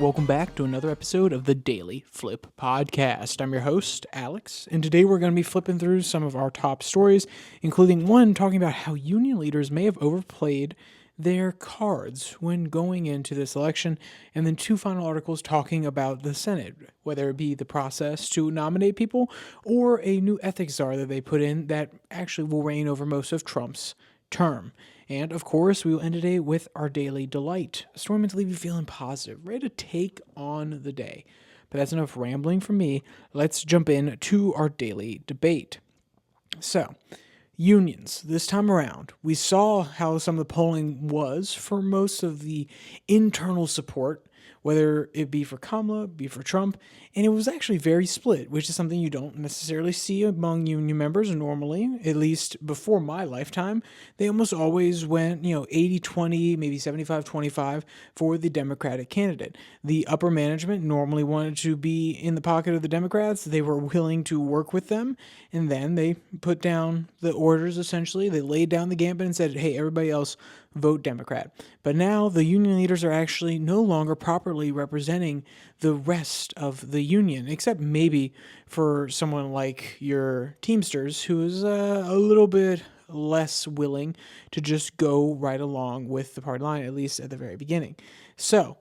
Welcome back to another episode of the Daily Flip podcast. I'm your host, Alex, and today we're going to be flipping through some of our top stories, including one talking about how union leaders may have overplayed their cards when going into this election, and then two final articles talking about the Senate, whether it be the process to nominate people or a new ethics czar that they put in that actually will reign over most of Trump's term. And of course, we will end today with our daily delight, a story meant to leave you feeling positive, ready to take on the day. But that's enough rambling from me. Let's jump in to our daily debate. So, unions. This time around, we saw how some of the polling was for most of the internal support, whether it be for Kamala, be for Trump, and it was actually very split, which is something you don't necessarily see among union members normally, at least before my lifetime. They almost always went, 80-20, maybe 75-25 for the Democratic candidate. The upper management normally wanted to be in the pocket of the Democrats. They were willing to work with them, and then they put down the orders, essentially. They laid down the gambit and said, hey, everybody else, vote Democrat. But now the union leaders are actually no longer properly representing the rest of the union, except maybe for someone like your Teamsters, who is a little bit less willing to just go right along with the party line, at least at the very beginning. So,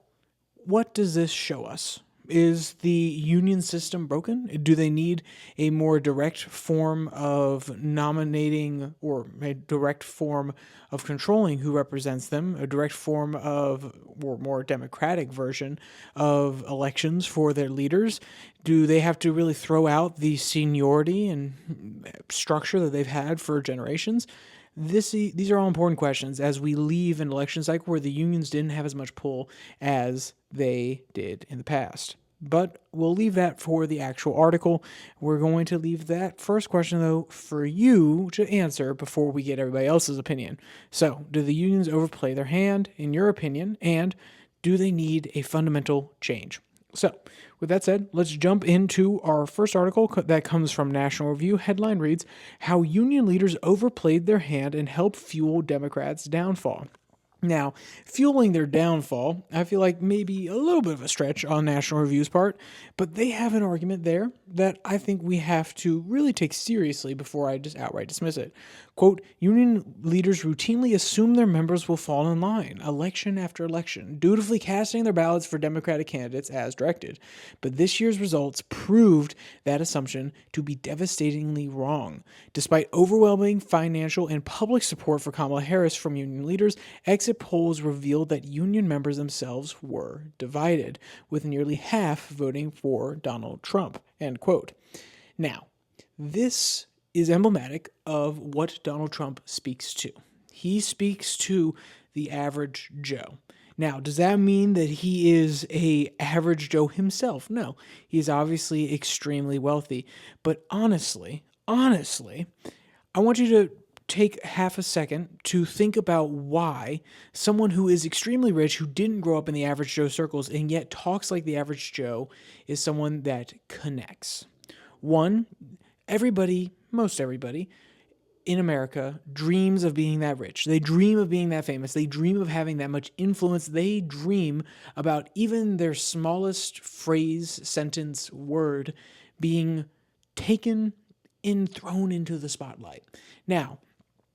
what does this show us? Is the union system broken? Do they need a more direct form of nominating or a direct form of controlling who represents them, a direct form of or more democratic version of elections for their leaders? Do they have to really throw out the seniority and structure that they've had for generations? These are all important questions as we leave an election cycle where the unions didn't have as much pull as they did in the past. But we'll leave that for the actual article. We're going to leave that first question, though, for you to answer before we get everybody else's opinion. So, do the unions overplay their hand, in your opinion, and do they need a fundamental change? So, with that said, let's jump into our first article that comes from National Review. Headline reads, How Union Leaders Overplayed Their Hand and Helped Fuel Democrats' Downfall. Now, fueling their downfall, I feel like maybe a little bit of a stretch on National Review's part, but they have an argument there that I think we have to really take seriously before I just outright dismiss it. Quote, union leaders routinely assume their members will fall in line, election after election, dutifully casting their ballots for Democratic candidates as directed. But this year's results proved that assumption to be devastatingly wrong. Despite overwhelming financial and public support for Kamala Harris from union leaders, exit polls revealed that union members themselves were divided, with nearly half voting for Donald Trump, end quote. Now, this is emblematic of what Donald Trump speaks to. He speaks to the average Joe. Now, does that mean that he is an average Joe himself? No, he is obviously extremely wealthy. But honestly, I want you to take half a second to think about why someone who is extremely rich, who didn't grow up in the average Joe circles and yet talks like the average Joe, is someone that connects. One, most everybody in America dreams of being that rich. They dream of being that famous. They dream of having that much influence. They dream about even their smallest phrase, sentence, word being taken and thrown into the spotlight. Now,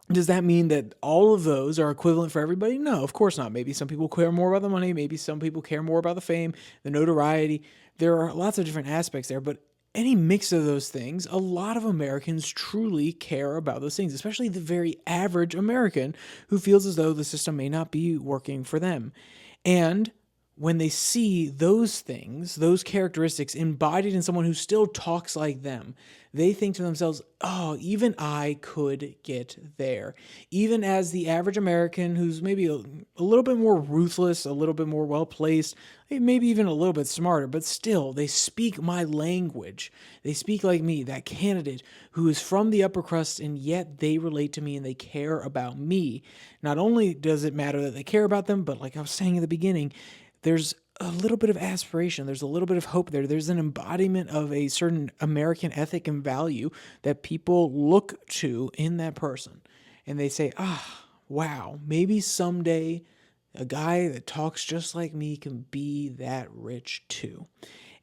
does that mean that all of those are equivalent for everybody? No, of course not. Maybe some people care more about the money. Maybe some people care more about the fame, the notoriety. There are lots of different aspects there, but any mix of those things, a lot of Americans truly care about those things, especially the very average American who feels as though the system may not be working for them. And when they see those things, those characteristics embodied in someone who still talks like them, they think to themselves, oh, even I could get there. Even as the average American who's maybe a little bit more ruthless, a little bit more well-placed, maybe even a little bit smarter, but still, they speak my language. They speak like me, that candidate who is from the upper crust, and yet they relate to me and they care about me. Not only does it matter that they care about them, but like I was saying at the beginning, there's a little bit of aspiration. There's a little bit of hope there. There's an embodiment of a certain American ethic and value that people look to in that person. And they say, wow, maybe someday a guy that talks just like me can be that rich too.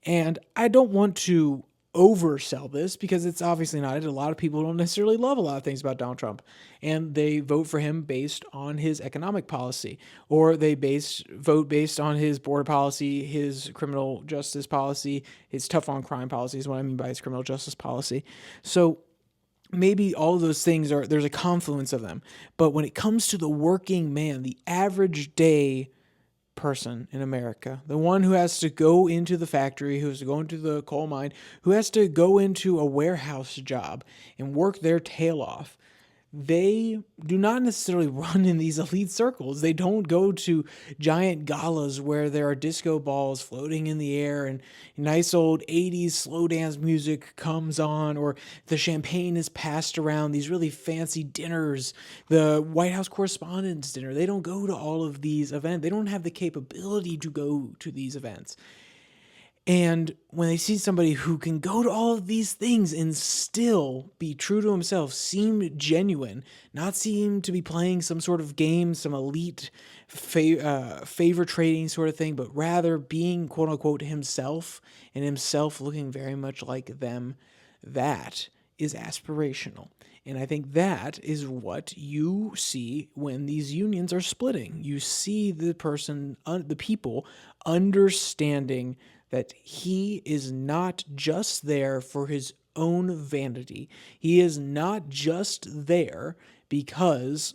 And I don't want to oversell this because it's obviously not. A lot of people don't necessarily love a lot of things about Donald Trump, and they vote for him based on his economic policy, or they vote based on his border policy, his criminal justice policy, his tough on crime policy is what I mean by his criminal justice policy. So maybe all of those things there's a confluence of them. But when it comes to the working man, the average day person in America, the one who has to go into the factory, who has to go into the coal mine, who has to go into a warehouse job and work their tail off, they do not necessarily run in these elite circles. They don't go to giant galas where there are disco balls floating in the air and nice old 80s slow dance music comes on, or the champagne is passed around, these really fancy dinners, the White House Correspondents' Dinner. They don't go to all of these events. They don't have the capability to go to these events. And when they see somebody who can go to all of these things and still be true to himself, seem genuine, not seem to be playing some sort of game, some elite favor trading sort of thing, but rather being quote unquote himself, and himself looking very much like them, that is aspirational. And I think that is what you see when these unions are splitting. You see the people understanding that he is not just there for his own vanity. He is not just there because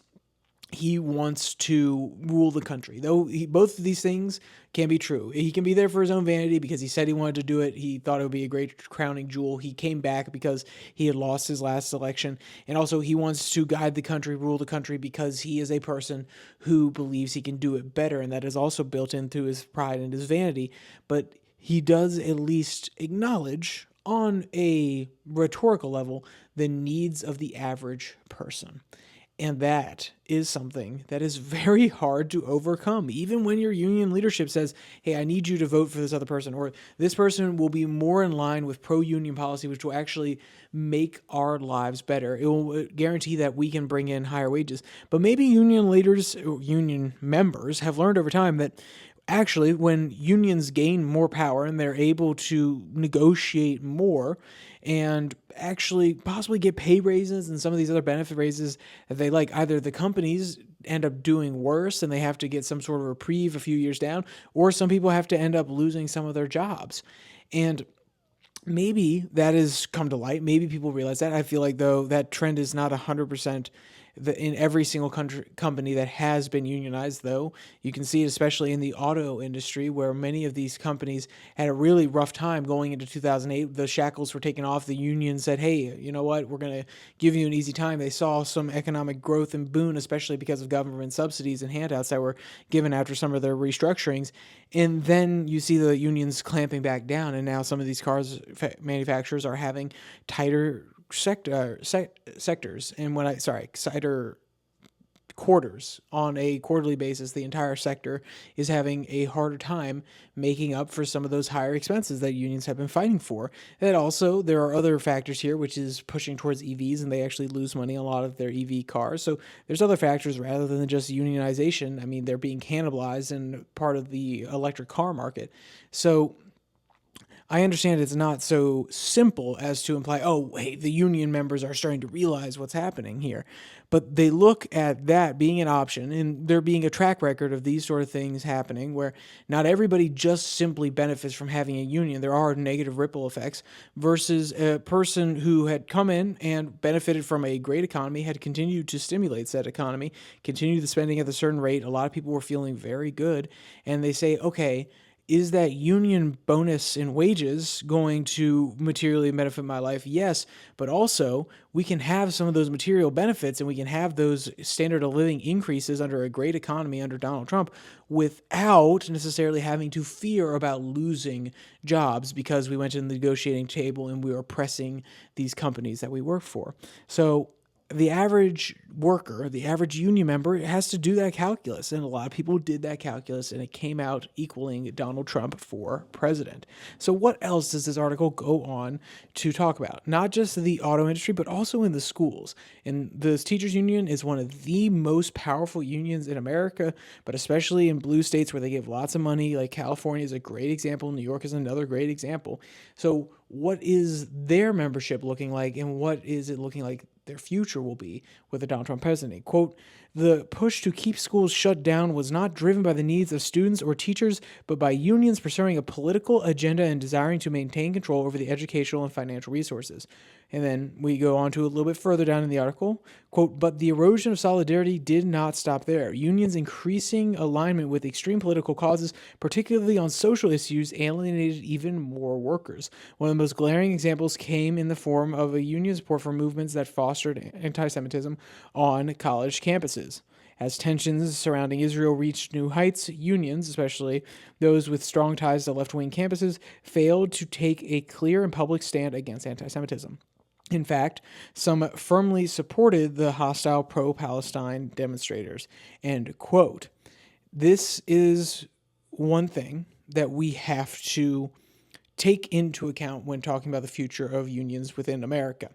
he wants to rule the country. Though both of these things can be true. He can be there for his own vanity because he said he wanted to do it. He thought it would be a great crowning jewel. He came back because he had lost his last election. And also he wants to guide the country, rule the country, because he is a person who believes he can do it better. And that is also built into his pride and his vanity. But he does at least acknowledge on a rhetorical level the needs of the average person. And that is something that is very hard to overcome. Even when your union leadership says, hey, I need you to vote for this other person, or this person will be more in line with pro-union policy, which will actually make our lives better. It will guarantee that we can bring in higher wages. But maybe union leaders, or union members have learned over time that actually, when unions gain more power and they're able to negotiate more and actually possibly get pay raises and some of these other benefit raises that they like, either the companies end up doing worse and they have to get some sort of reprieve a few years down, or some people have to end up losing some of their jobs. And maybe that has come to light. Maybe people realize that. I feel like, though, that trend is not 100% in every single company that has been unionized, though. You can see it especially in the auto industry, where many of these companies had a really rough time going into 2008. The shackles were taken off. The union said, hey, you know what? We're going to give you an easy time. They saw some economic growth and boon, especially because of government subsidies and handouts that were given after some of their restructurings. And then you see the unions clamping back down, and now some of these cars manufacturers are having tighter sectors, and cider quarters on a quarterly basis. The entire sector is having a harder time making up for some of those higher expenses that unions have been fighting for. And also, there are other factors here, which is pushing towards EVs, and they actually lose money on a lot of their EV cars. So there's other factors rather than just unionization. I mean, they're being cannibalized in part of the electric car market. So I understand it's not so simple as to imply, oh, hey, the union members are starting to realize what's happening here. But they look at that being an option, and there being a track record of these sort of things happening, where not everybody just simply benefits from having a union. There are negative ripple effects, versus a person who had come in and benefited from a great economy, had continued to stimulate said economy, continued the spending at a certain rate. A lot of people were feeling very good, and they say, okay, is that union bonus in wages going to materially benefit my life? Yes, but also we can have some of those material benefits, and we can have those standard of living increases under a great economy under Donald Trump without necessarily having to fear about losing jobs because we went to the negotiating table and we were oppressing these companies that we work for. So the average worker, the average union member has to do that calculus. And a lot of people did that calculus, and it came out equaling Donald Trump for president. So what else does this article go on to talk about? Not just the auto industry, but also in the schools. And the teachers union is one of the most powerful unions in America, but especially in blue states where they give lots of money. Like California is a great example. New York is another great example. So what is their membership looking like, and what is it looking like their future will be with the Donald Trump presidency? Quote, the push to keep schools shut down was not driven by the needs of students or teachers, but by unions pursuing a political agenda and desiring to maintain control over the educational and financial resources. And then we go on to a little bit further down in the article, quote, but the erosion of solidarity did not stop there. Unions' increasing alignment with extreme political causes, particularly on social issues, alienated even more workers. One of the most glaring examples came in the form of a union support for movements that fostered anti-Semitism on college campuses. As tensions surrounding Israel reached new heights, unions, especially those with strong ties to left-wing campuses, failed to take a clear and public stand against anti-Semitism. In fact, some firmly supported the hostile pro-Palestine demonstrators. End quote. This is one thing that we have to take into account when talking about the future of unions within America.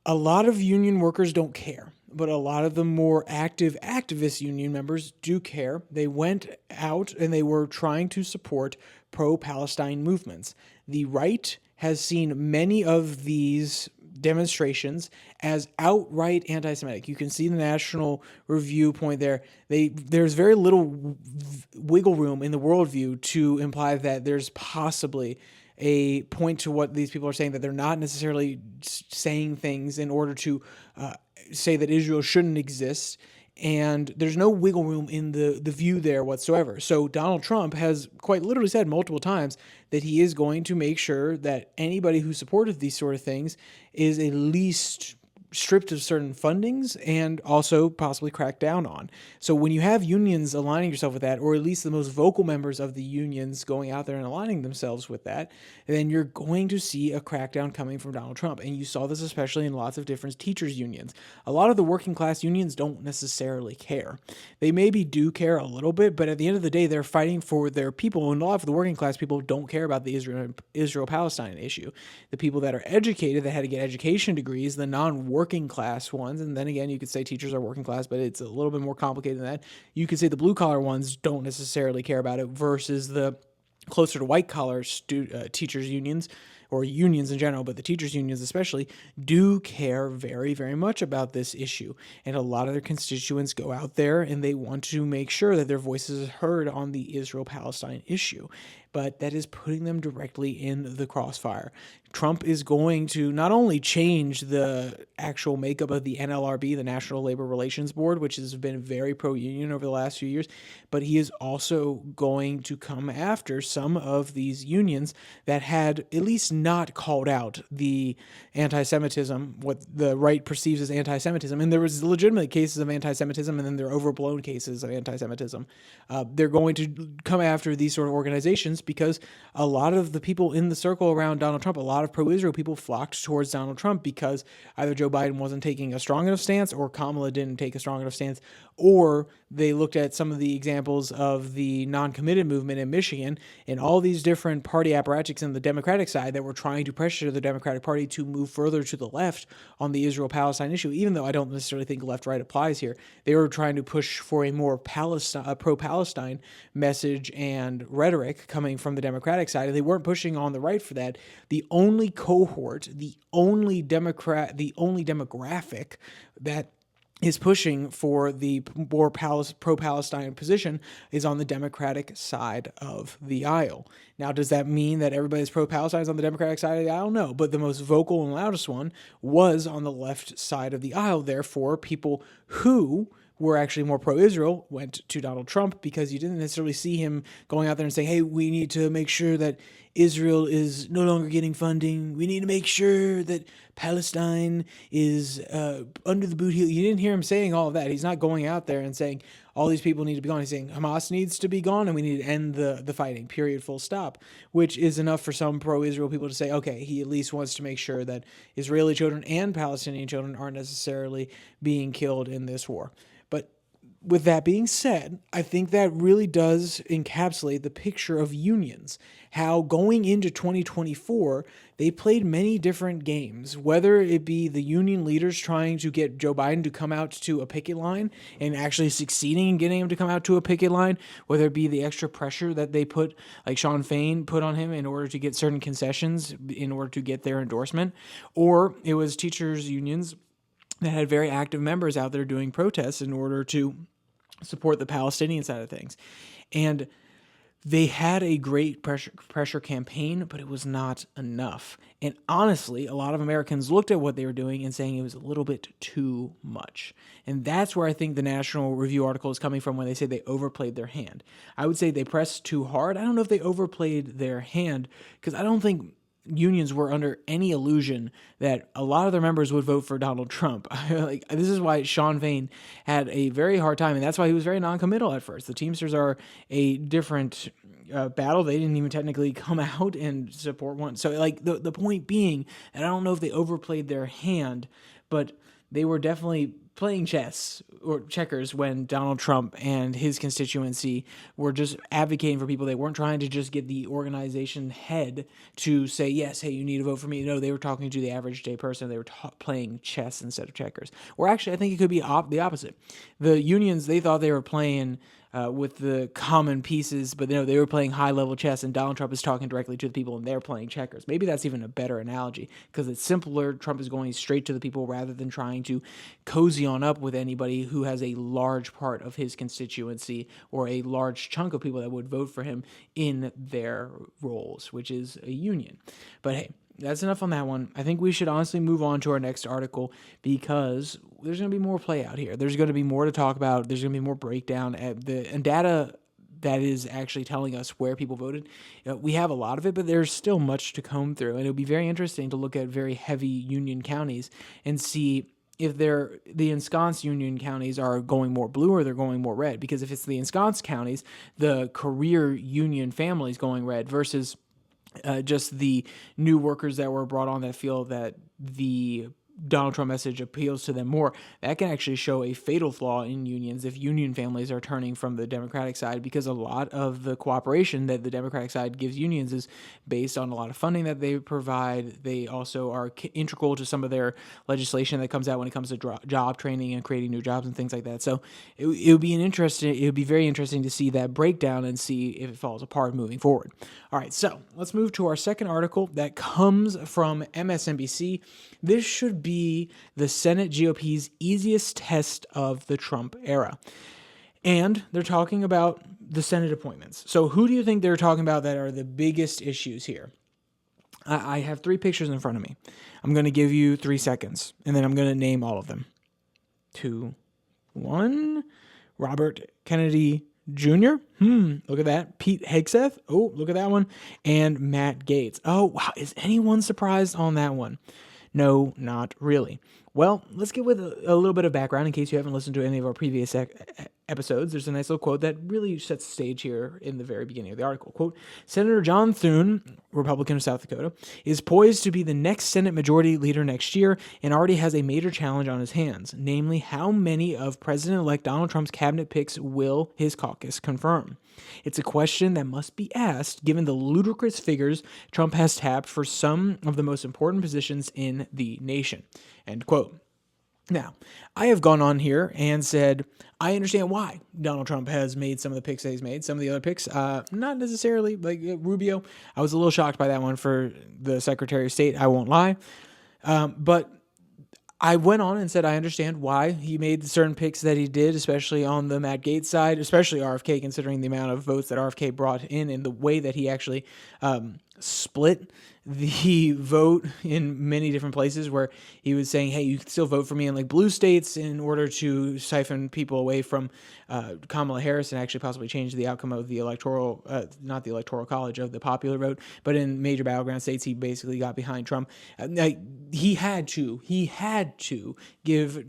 A lot of union workers don't care, but a lot of the more activist union members do care. They went out and they were trying to support pro-Palestine movements. The right has seen many of these demonstrations as outright anti-Semitic. You can see the National Review point there. There's very little wiggle room in the worldview to imply that there's possibly a point to what these people are saying, that they're not necessarily saying things in order to say that Israel shouldn't exist. And there's no wiggle room in the view there whatsoever. So Donald Trump has quite literally said multiple times that he is going to make sure that anybody who supported these sort of things is at least stripped of certain fundings and also possibly cracked down on. So when you have unions aligning yourself with that, or at least the most vocal members of the unions going out there and aligning themselves with that, then you're going to see a crackdown coming from Donald Trump. And you saw this especially in lots of different teachers unions. A lot of the working class unions don't necessarily care. They maybe do care a little bit, but at the end of the day, they're fighting for their people. And a lot of the working class people don't care about the Israel-Palestine issue. The people that are educated, that had to get education degrees, the non-working class ones, and then again, you could say teachers are working class, but it's a little bit more complicated than that. You could say the blue collar ones don't necessarily care about it versus the closer to white collar teachers unions, or unions in general, but the teachers unions especially, do care very, very much about this issue. And a lot of their constituents go out there and they want to make sure that their voices are heard on the Israel-Palestine issue. But that is putting them directly in the crossfire. Trump is going to not only change the actual makeup of the NLRB, the National Labor Relations Board, which has been very pro-union over the last few years, but he is also going to come after some of these unions that had at least not called out the anti-Semitism, what the right perceives as anti-Semitism. And there was legitimate cases of anti-Semitism, and then there are overblown cases of anti-Semitism. They're going to come after these sort of organizations because a lot of the people in the circle around Donald Trump, a lot of pro-Israel people flocked towards Donald Trump because either Joe Biden wasn't taking a strong enough stance, or Kamala didn't take a strong enough stance, or they looked at some of the examples of the non-committed movement in Michigan and all these different party apparatchiks in the Democratic side that were trying to pressure the Democratic Party to move further to the left on the Israel-Palestine issue, even though I don't necessarily think left-right applies here. They were trying to push for a more pro-Palestine message and rhetoric coming from the Democratic side, and they weren't pushing on the right for that. The only cohort, the only demographic that is pushing for the more pro-Palestine position is on the Democratic side of the aisle. Now, does that mean that everybody's pro-Palestine is on the Democratic side of the aisle? No, but the most vocal and loudest one was on the left side of the aisle. Therefore, people who were actually more pro-Israel went to Donald Trump, because you didn't necessarily see him going out there and saying, hey, we need to make sure that Israel is no longer getting funding. We need to make sure that Palestine is under the boot heel. You didn't hear him saying all of that. He's not going out there and saying all these people need to be gone. He's saying Hamas needs to be gone and we need to end the fighting, period, full stop, which is enough for some pro-Israel people to say, okay, he at least wants to make sure that Israeli children and Palestinian children aren't necessarily being killed in this war. But with that being said, I think that really does encapsulate the picture of unions, how going into 2024, they played many different games, whether it be the union leaders trying to get Joe Biden to come out to a picket line and actually succeeding in getting him to come out to a picket line, whether it be the extra pressure that they put, like Sean Fain put on him in order to get certain concessions in order to get their endorsement, or it was teachers' unions that had very active members out there doing protests in order to support the Palestinian side of things. And they had a great pressure campaign, but it was not enough. And honestly, a lot of Americans looked at what they were doing and saying it was a little bit too much. And that's where I think the National Review article is coming from when they say they overplayed their hand. I would say they pressed too hard. I don't know if they overplayed their hand, because I don't think unions were under any illusion that a lot of their members would vote for Donald Trump. Like, this is why Sean Fain had a very hard time, and that's why he was very non-committal at first. The Teamsters are a different battle. They didn't even technically come out and support one. So, like, the point being, and I don't know if they overplayed their hand, but they were definitely playing chess or checkers when Donald Trump and his constituency were just advocating for people. They weren't trying to just get the organization head to say, yes, hey, you need to vote for me. No, they were talking to the average day person. They were playing chess instead of checkers. Or actually, I think it could be the opposite. The unions, they thought they were playing with the common pieces, but they were playing high-level chess, and Donald Trump is talking directly to the people, and they're playing checkers. Maybe that's even a better analogy, because it's simpler. Trump is going straight to the people rather than trying to cozy on up with anybody who has a large part of his constituency or a large chunk of people that would vote for him in their roles, which is a union. But hey, that's enough on that one. I think we should honestly move on to our next article, because there's going to be more play out here. There's going to be more to talk about. There's going to be more breakdown and data that is actually telling us where people voted. We have a lot of it, but there's still much to comb through. And it'll be very interesting to look at very heavy union counties and see if the ensconced union counties are going more blue or they're going more red. Because if it's the ensconced counties, the career union families going red versus just the new workers that were brought on that feel that the Donald Trump message appeals to them more, that can actually show a fatal flaw in unions if union families are turning from the Democratic side, because a lot of the cooperation that the Democratic side gives unions is based on a lot of funding that they provide. They also are integral to some of their legislation that comes out when it comes to job training and creating new jobs and things like that. So it would be very interesting to see that breakdown and see if it falls apart moving forward. All right, so let's move to our second article that comes from MSNBC. This should be the Senate GOP's easiest test of the Trump era. And they're talking about the Senate appointments. So who do you think they're talking about that are the biggest issues here? I have three pictures in front of me. I'm going to give you 3 seconds, and then I'm going to name all of them. 2, 1. Robert Kennedy Jr. Look at that. Pete Hegseth. Oh, look at that one. And Matt Gaetz. Oh, wow. Is anyone surprised on that one? No, not really. Well, let's get with a little bit of background in case you haven't listened to any of our previous episodes. There's a nice little quote that really sets the stage here in the very beginning of the article. Quote, Senator John Thune, Republican of South Dakota, is poised to be the next Senate Majority Leader next year and already has a major challenge on his hands, namely how many of President-elect Donald Trump's cabinet picks will his caucus confirm. It's a question that must be asked given the ludicrous figures Trump has tapped for some of the most important positions in the nation. End quote. Now, I have gone on here and said, I understand why Donald Trump has made some of the picks that he's made. Some of the other picks, not necessarily, like Rubio. I was a little shocked by that one for the Secretary of State, I won't lie. But I went on and said I understand why he made certain picks that he did, especially on the Matt Gaetz side, especially RFK, considering the amount of votes that RFK brought in and the way that he actually split the vote in many different places, where he was saying, hey, you can still vote for me in like blue states in order to siphon people away from Kamala Harris and actually possibly change the outcome of the electoral, not the electoral college, of the popular vote. But in major battleground states, he basically got behind Trump. He had to give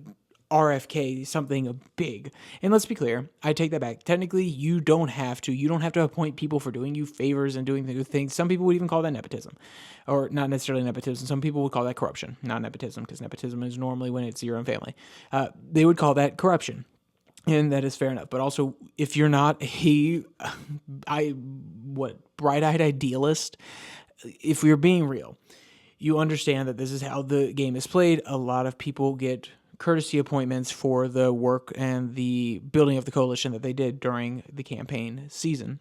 RFK something big. And let's be clear, I take that back. Technically, you don't have to. You don't have to appoint people for doing you favors and doing things. Some people would even call that nepotism, or not necessarily nepotism. Some people would call that corruption, not nepotism, because nepotism is normally when it's your own family. They would call that corruption. And that is fair enough. But also, if you're not bright-eyed idealist, if we're being real, you understand that this is how the game is played. A lot of people get courtesy appointments for the work and the building of the coalition that they did during the campaign season.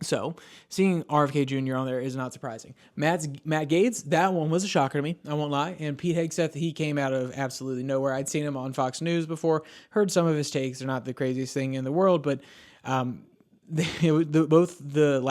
So seeing RFK Jr. on there is not surprising. Matt Gaetz, that one was a shocker to me, I won't lie. And Pete Hegseth, he came out of absolutely nowhere. I'd seen him on Fox News before, heard some of his takes. They're not the craziest thing in the world, but both the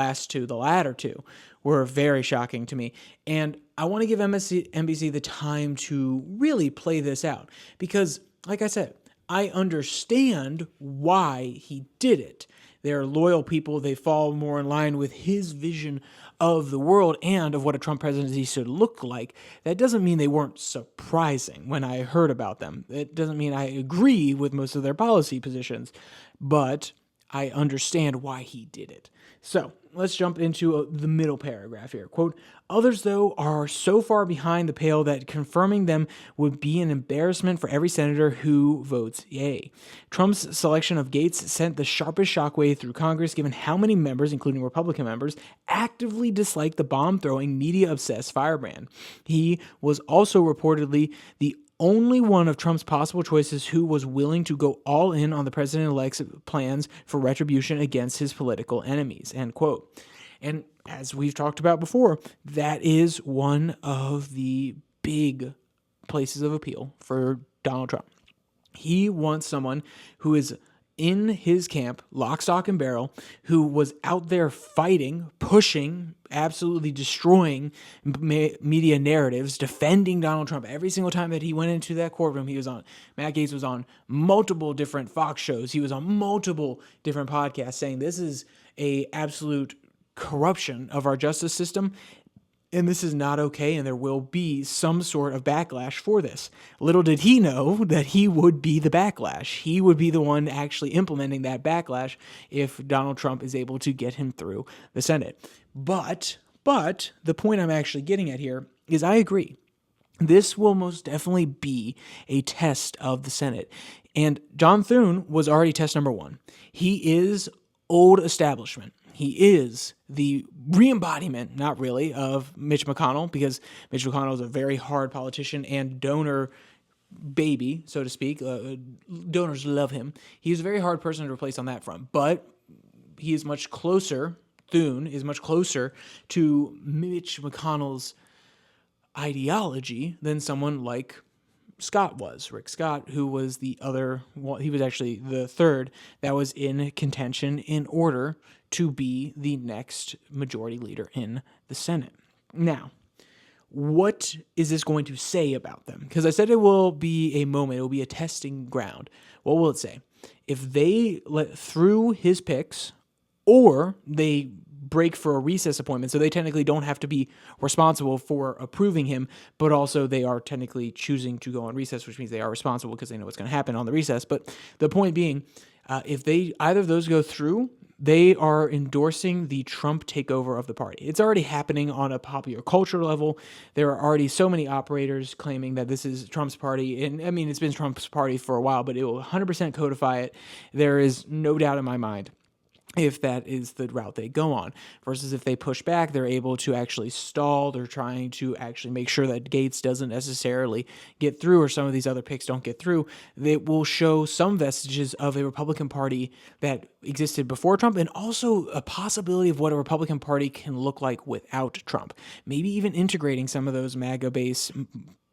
latter two, were very shocking to me. And I want to give NBC the time to really play this out because, like I said, I understand why he did it. They're loyal people. They fall more in line with his vision of the world and of what a Trump presidency should look like. That doesn't mean they weren't surprising when I heard about them. It doesn't mean I agree with most of their policy positions, but I understand why he did it. So let's jump into the middle paragraph here. Quote, others, though, are so far behind the pale that confirming them would be an embarrassment for every senator who votes yay. Trump's selection of Gaetz sent the sharpest shockwave through Congress, given how many members, including Republican members, actively disliked the bomb-throwing, media-obsessed firebrand. He was also reportedly the only one of Trump's possible choices who was willing to go all in on the president-elect's plans for retribution against his political enemies, end quote. And as we've talked about before, that is one of the big places of appeal for Donald Trump. He wants someone who is in his camp, lock, stock, and barrel, who was out there fighting, pushing, absolutely destroying media narratives, defending Donald Trump. Every single time that he went into that courtroom, Matt Gaetz was on multiple different Fox shows. He was on multiple different podcasts saying this is a absolute corruption of our justice system. And this is not okay, and there will be some sort of backlash for this. Little did he know that he would be the backlash. He would be the one actually implementing that backlash if Donald Trump is able to get him through the Senate. But the point I'm actually getting at here is I agree. This will most definitely be a test of the Senate. And John Thune was already test number one. He is old establishment. He is the re-embodiment, not really, of Mitch McConnell, because Mitch McConnell is a very hard politician and donor baby, so to speak. Donors love him. He's a very hard person to replace on that front, but he is much closer, Thune is much closer to Mitch McConnell's ideology than someone like Scott was, Rick Scott, who was he was actually the third that was in contention in order to be the next majority leader in the Senate. Now, what is this going to say about them? Because I said it will be a moment, it will be a testing ground. What will it say? If they let through his picks or they break for a recess appointment, so they technically don't have to be responsible for approving him, but also they are technically choosing to go on recess, which means they are responsible because they know what's going to happen on the recess. But the point being, if either of those go through, they are endorsing the Trump takeover of the party. It's already happening on a popular culture level. There are already so many operators claiming that this is Trump's party. And I mean, it's been Trump's party for a while, but it will 100% codify it. There is no doubt in my mind if that is the route they go on, versus if they push back, they're able to actually stall. They're trying to actually make sure that Gaetz doesn't necessarily get through or some of these other picks don't get through. They will show some vestiges of a Republican Party that existed before Trump and also a possibility of what a Republican Party can look like without Trump. Maybe even integrating some of those MAGA base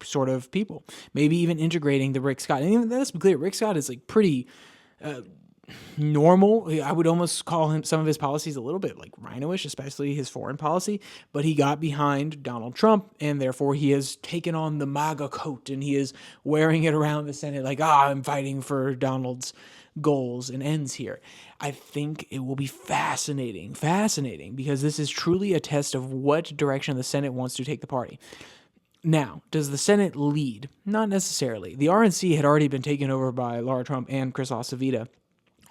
sort of people. Maybe even integrating the Rick Scott. And let's be clear, Rick Scott is like pretty normal. I would almost call him some of his policies a little bit like rhino-ish, especially his foreign policy, but he got behind Donald Trump and therefore he has taken on the MAGA coat and he is wearing it around the Senate like, I'm fighting for Donald's goals and ends here. I think it will be fascinating because this is truly a test of what direction the Senate wants to take the party. Now, does the Senate lead? Not necessarily. The RNC had already been taken over by Laura Trump and Chris Savita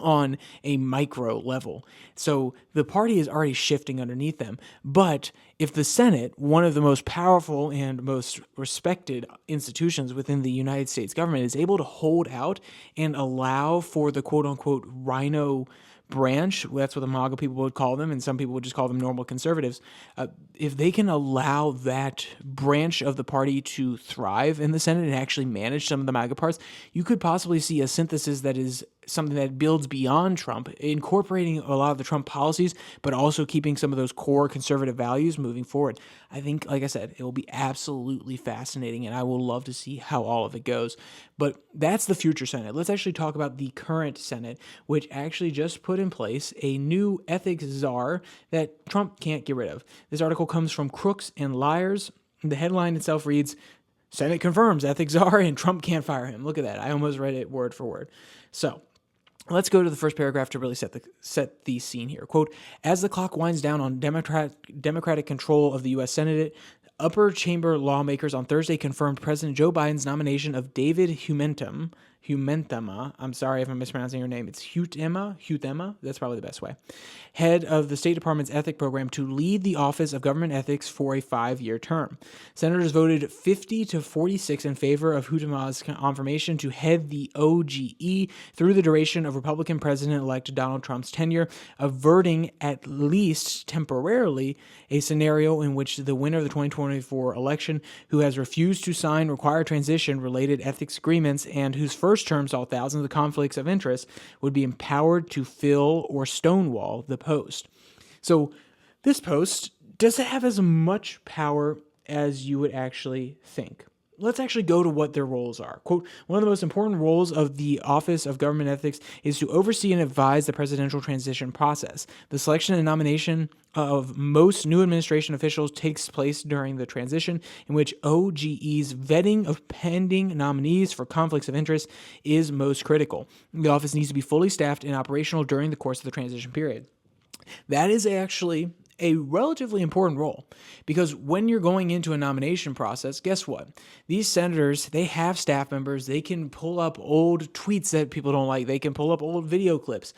on a micro level. So the party is already shifting underneath them. But if the Senate, one of the most powerful and most respected institutions within the United States government, is able to hold out and allow for the quote unquote rhino branch, that's what the MAGA people would call them, and some people would just call them normal conservatives, if they can allow that branch of the party to thrive in the Senate and actually manage some of the MAGA parts, you could possibly see a synthesis that is something that builds beyond Trump, incorporating a lot of the Trump policies, but also keeping some of those core conservative values moving forward. I think, like I said, it will be absolutely fascinating, and I will love to see how all of it goes. But that's the future Senate. Let's actually talk about the current Senate, which actually just put in place a new ethics czar that Trump can't get rid of. This article comes from Crooks and Liars. The headline itself reads, Senate confirms ethics czar and Trump can't fire him. Look at that. I almost read it word for word. So let's go to the first paragraph to really set the scene here. Quote, as the clock winds down on Democratic control of the U.S. Senate, upper chamber lawmakers on Thursday confirmed President Joe Biden's nomination of David Humentema, I'm sorry if I'm mispronouncing your name, it's Huthema, that's probably the best way, head of the State Department's ethics program, to lead the Office of Government Ethics for a 5-year term. Senators voted 50 to 46 in favor of Huthema's confirmation to head the OGE through the duration of Republican President-elect Donald Trump's tenure, averting, at least temporarily, a scenario in which the winner of the 2024 election, who has refused to sign required transition-related ethics agreements and whose first term saw thousands of conflicts of interest, would be empowered to fill or stonewall the post. So this post doesn't have as much power as you would actually think. Let's actually go to what their roles are. Quote, one of the most important roles of the Office of Government Ethics is to oversee and advise the presidential transition process. The selection and nomination of most new administration officials takes place during the transition, in which OGE's vetting of pending nominees for conflicts of interest is most critical. The office needs to be fully staffed and operational during the course of the transition period. That is actually a relatively important role, because when you're going into a nomination process, guess what? These senators, they have staff members. They can pull up old tweets that people don't like. They can pull up old video clips,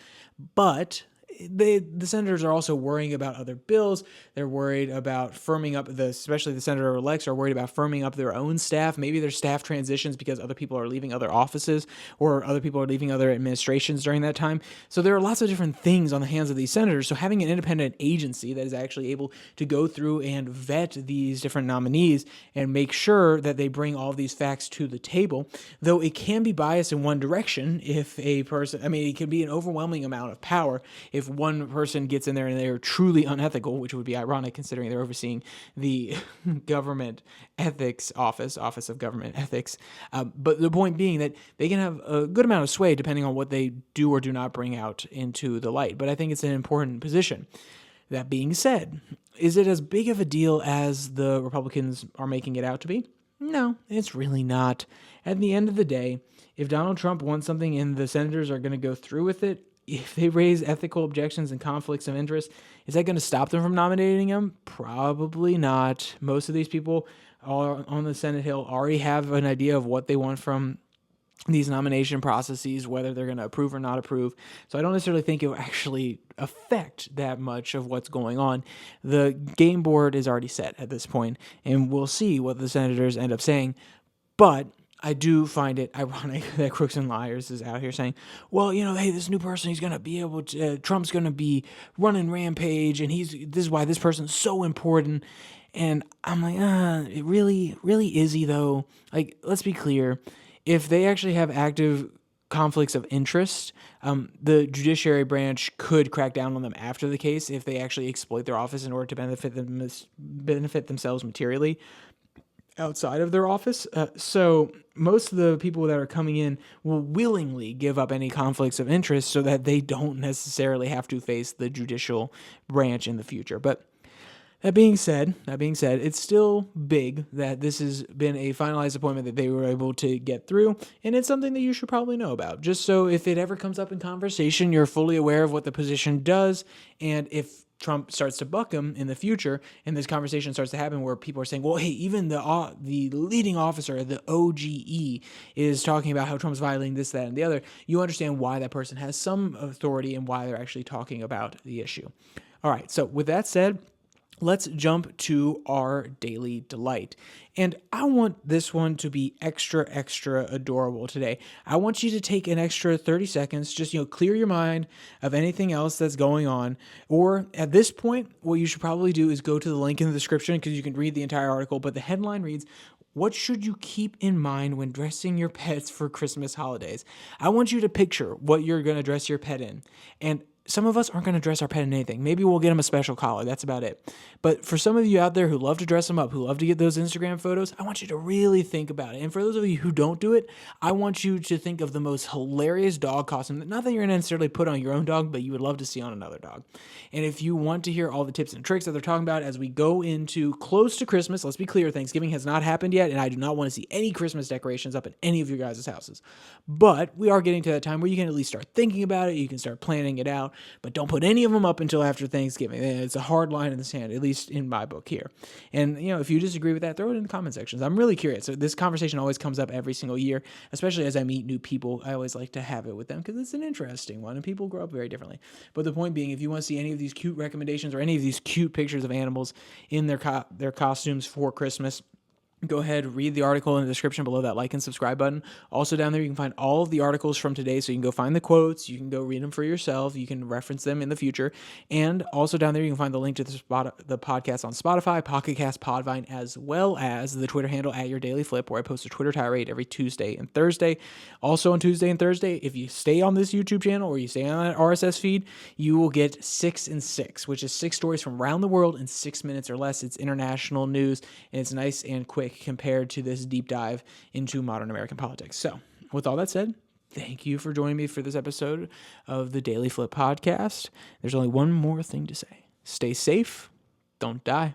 but the senators are also worrying about other bills. They're worried about firming up especially the senator-elects are worried about firming up their own staff. Maybe their staff transitions because other people are leaving other offices or other people are leaving other administrations during that time. So there are lots of different things on the hands of these senators. So having an independent agency that is actually able to go through and vet these different nominees and make sure that they bring all of these facts to the table, though it can be biased in one direction if a person, it can be an overwhelming amount of power if one person gets in there and they're truly unethical, which would be ironic considering they're overseeing the government ethics office of government ethics. But the point being that they can have a good amount of sway depending on what they do or do not bring out into the light. But I think it's an important position. That being said, is it as big of a deal as the Republicans are making it out to be? No, it's really not. At the end of the day, if Donald Trump wants something and the senators are going to go through with it, if they raise ethical objections and conflicts of interest, is that going to stop them from nominating him? Probably not. Most of these people on the Senate Hill already have an idea of what they want from these nomination processes, whether they're going to approve or not approve. So I don't necessarily think it will actually affect that much of what's going on. The game board is already set at this point, and we'll see what the senators end up saying. But I do find it ironic that Crooks and Liars is out here saying, well, hey, this new person, he's going to be able to, Trump's going to be running rampage, and this is why this person's so important. And I'm like, it really is he though? Like, let's be clear. If they actually have active conflicts of interest, the judiciary branch could crack down on them after the case if they actually exploit their office in order to benefit themselves materially outside of their office. So most of the people that are coming in will willingly give up any conflicts of interest so that they don't necessarily have to face the judicial branch in the future. But that being said, it's still big that this has been a finalized appointment that they were able to get through, and it's something that you should probably know about, just so if it ever comes up in conversation, you're fully aware of what the position does, and if Trump starts to buck him in the future, and this conversation starts to happen where people are saying, well, hey, even the leading officer, the OGE, is talking about how Trump's violating this, that, and the other, you understand why that person has some authority and why they're actually talking about the issue. All right, so with that said, let's jump to our daily delight. And I want this one to be extra, extra adorable today. I want you to take an extra 30 seconds, just, clear your mind of anything else that's going on. Or at this point, what you should probably do is go to the link in the description because you can read the entire article. But the headline reads, "What should you keep in mind when dressing your pets for Christmas holidays?" I want you to picture what you're going to dress your pet in. And some of us aren't going to dress our pet in anything. Maybe we'll get them a special collar. That's about it. But for some of you out there who love to dress them up, who love to get those Instagram photos, I want you to really think about it. And for those of you who don't do it, I want you to think of the most hilarious dog costume. Not that you're going to necessarily put on your own dog, but you would love to see on another dog. And if you want to hear all the tips and tricks that they're talking about as we go into close to Christmas, let's be clear, Thanksgiving has not happened yet, and I do not want to see any Christmas decorations up in any of your guys' houses. But we are getting to that time where you can at least start thinking about it. You can start planning it out, but don't put any of them up until after Thanksgiving. It's a hard line in the sand, at least in my book here. And, if you disagree with that, throw it in the comment sections. I'm really curious. So this conversation always comes up every single year, especially as I meet new people. I always like to have it with them because it's an interesting one, and people grow up very differently. But the point being, if you want to see any of these cute recommendations or any of these cute pictures of animals in their costumes for Christmas, go ahead, read the article in the description below that like and subscribe button. Also down there, you can find all of the articles from today, so you can go find the quotes, you can go read them for yourself, you can reference them in the future, and also down there, you can find the link to the podcast on Spotify, Pocket Cast, Podvine, as well as the Twitter handle at Your Daily Flip, where I post a Twitter tirade every Tuesday and Thursday. Also on Tuesday and Thursday, if you stay on this YouTube channel or you stay on that RSS feed, you will get 6 and 6, which is 6 stories from around the world in 6 minutes or less. It's international news, and it's nice and quick compared to this deep dive into modern American politics. So, with all that said, thank you for joining me for this episode of the Daily Flip podcast. There's only one more thing to say. Stay safe. Don't die.